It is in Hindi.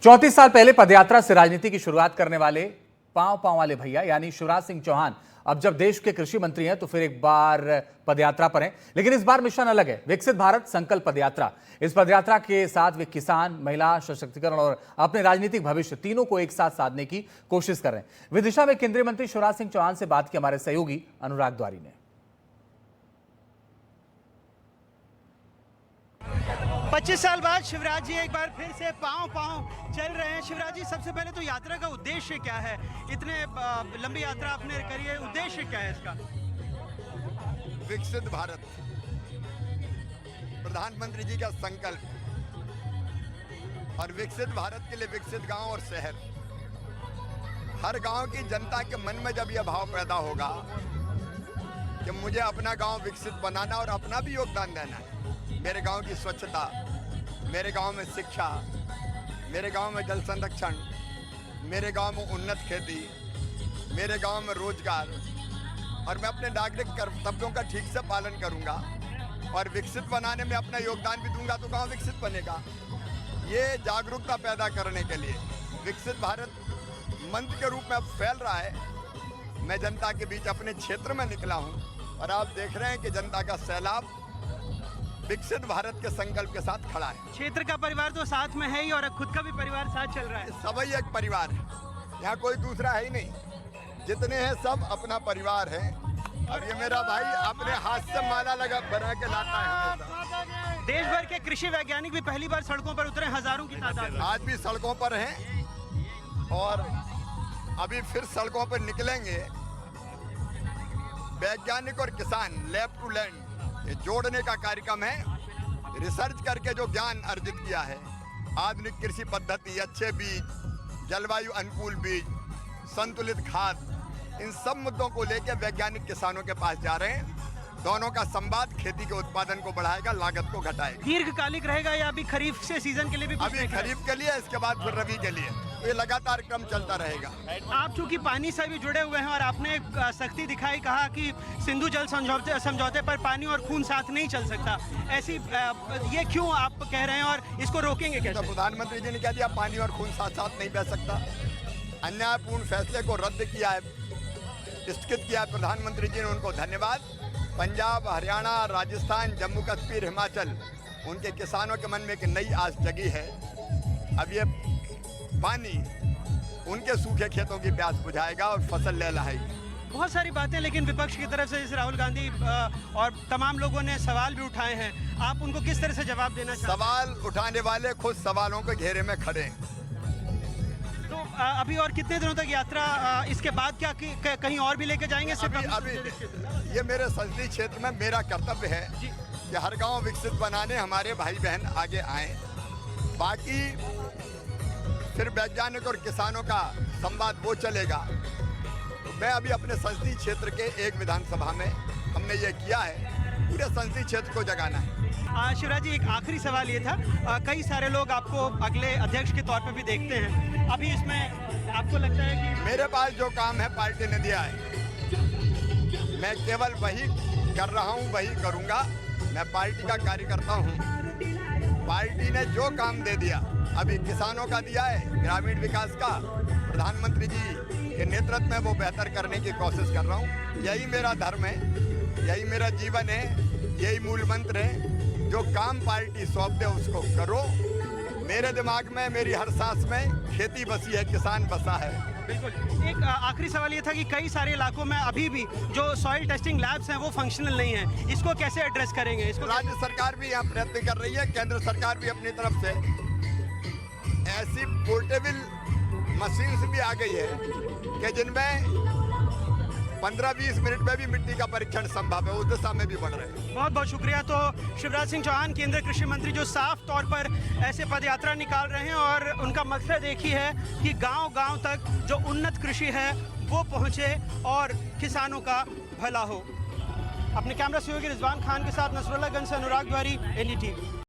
34 साल पहले पदयात्रा से राजनीति की शुरुआत करने वाले पांव पांव वाले भैया यानी शिवराज सिंह चौहान अब जब देश के कृषि मंत्री हैं तो फिर एक बार पदयात्रा पर हैं। लेकिन इस बार मिशन अलग है, विकसित भारत संकल्प पदयात्रा। इस पदयात्रा के साथ वे किसान, महिला सशक्तिकरण और अपने राजनीतिक भविष्य तीनों को एक साथ साधने की कोशिश कर रहे हैं। विदिशा में केंद्रीय मंत्री शिवराज सिंह चौहान से बात की हमारे सहयोगी अनुराग द्वारी ने। 25 साल बाद शिवराज जी एक बार फिर से पांव पांव चल रहे हैं। शिवराज जी, सबसे पहले तो यात्रा का उद्देश्य क्या है? इतने लंबी यात्रा आपने करी है, उद्देश्य क्या है इसका? विकसित भारत, प्रधानमंत्री जी का संकल्प, और विकसित भारत के लिए विकसित गांव और शहर। हर गांव की जनता के मन में जब यह भाव पैदा होगा कि मुझे अपना गांव विकसित बनाना और अपना भी योगदान देना है, मेरे गांव की स्वच्छता, मेरे गांव में शिक्षा, मेरे गांव में जल संरक्षण, मेरे गांव में उन्नत खेती, मेरे गांव में रोजगार, और मैं अपने नागरिक कर्तव्यों का ठीक से पालन करूंगा और विकसित बनाने में अपना योगदान भी दूंगा तो गांव विकसित बनेगा। ये जागरूकता पैदा करने के लिए विकसित भारत मंत्र के रूप में अब फैल रहा है। मैं जनता के बीच अपने क्षेत्र में निकला हूं और आप देख रहे हैं कि जनता का सैलाब विकसित भारत के संकल्प के साथ खड़ा है। क्षेत्र का परिवार तो साथ में है ही और खुद का भी परिवार साथ चल रहा है। सभी एक परिवार है, यहाँ कोई दूसरा है ही नहीं। जितने हैं सब अपना परिवार है। और ये मेरा भाई अपने हाथ से माला लगा बना के लाता है। देश भर के कृषि वैज्ञानिक भी पहली बार सड़कों पर उतरे, हजारों की तादाद में। आज भी सड़कों पर हैं और अभी फिर सड़कों पर निकलेंगे। वैज्ञानिक और किसान लैब टू लैंड ये जोड़ने का कार्यक्रम है। रिसर्च करके जो ज्ञान अर्जित किया है, आधुनिक कृषि पद्धति, अच्छे बीज, जलवायु अनुकूल बीज, संतुलित खाद, इन सब मुद्दों को लेकर वैज्ञानिक किसानों के पास जा रहे हैं। दोनों का संवाद खेती के उत्पादन को बढ़ाएगा, लागत को घटाएगा। दीर्घकालिक रहेगा या अभी खरीफ से सीजन के लिए भी? अभी खरीफ के लिए, इसके बाद फिर रबी के लिए। तो ये लगातार क्रम चलता रहेगा। आप चूंकि पानी से भी जुड़े हुए हैं और आपने सख्ती दिखाई, कहा कि सिंधु जल समझौते पर पानी और खून साथ नहीं चल सकता, ऐसी ये क्यों आप कह रहे हैं और इसको रोकेंगे कैसे? तो प्रधानमंत्री जी ने कह दिया पानी और खून साथ साथ नहीं बह सकता। अन्यायपूर्ण फैसले को रद्द किया है, स्थगित किया है प्रधानमंत्री जी ने, उनको धन्यवाद। पंजाब, हरियाणा, राजस्थान, जम्मू कश्मीर, हिमाचल, उनके किसानों के मन में एक नई आस जगी है। अब ये पानी उनके सूखे खेतों की प्यास बुझाएगा और फसल लहलहाएगी। बहुत सारी बातें, लेकिन विपक्ष की तरफ से जैसे राहुल गांधी और तमाम लोगों ने सवाल भी उठाए हैं, आप उनको किस तरह से जवाब देना चाहते हैं? सवाल उठाने वाले खुद सवालों के घेरे में खड़े हैं। तो अभी और कितने दिनों तक यात्रा, इसके बाद क्या कहीं और भी लेके जाएंगे? अभी ये मेरे संसदीय क्षेत्र में मेरा कर्तव्य है कि हर गांव विकसित बनाने हमारे भाई बहन आगे आए। बाकी फिर वैज्ञानिक और किसानों का संवाद वो चलेगा। तो मैं अभी अपने संसदीय क्षेत्र के एक विधानसभा में हमने ये किया है, पूरे संसदीय क्षेत्र को जगाना है। शिवराज जी, एक आखिरी सवाल ये था, कई सारे लोग आपको अगले अध्यक्ष के तौर पे भी देखते हैं, अभी इसमें आपको लगता है कि? मेरे पास जो काम है पार्टी ने दिया है, मैं केवल वही कर रहा हूँ, वही करूँगा। मैं पार्टी का कार्यकर्ता हूँ। पार्टी ने जो काम दे दिया, अभी किसानों का दिया है, ग्रामीण विकास का, प्रधानमंत्री जी के नेतृत्व में वो बेहतर करने की कोशिश कर रहा हूँ। यही मेरा धर्म है, यही मेरा जीवन है, यही मूल मंत्र है। जो काम पार्टी सौंप दे उसको करो। मेरे दिमाग में, मेरी हर सांस में खेती बसी है, किसान बसा है। बिल्कुल। एक आखिरी सवाल ये था कि कई सारे इलाकों में अभी भी जो सॉइल टेस्टिंग लैब्स हैं वो फंक्शनल नहीं है, इसको कैसे एड्रेस करेंगे? इसको राज्य सरकार भी यहाँ प्रयत्न कर रही है, केंद्र सरकार भी अपनी तरफ से ऐसी पोर्टेबल मशीन्स भी आ गई है कि जिनमें 15-20 मिनट में भी मिट्टी का परीक्षण संभव है। उस दिशा में भी बढ़ रहे हैं। बहुत बहुत शुक्रिया। तो शिवराज सिंह चौहान, केंद्रीय कृषि मंत्री, जो साफ तौर पर ऐसे पदयात्रा निकाल रहे हैं और उनका मकसद एक ही है कि गांव-गांव तक जो उन्नत कृषि है वो पहुंचे और किसानों का भला हो। अपने कैमरा सहयोगी रिजवान खान के साथ नसरुल्लाह गंज से अनुराग द्वारी, NDTV।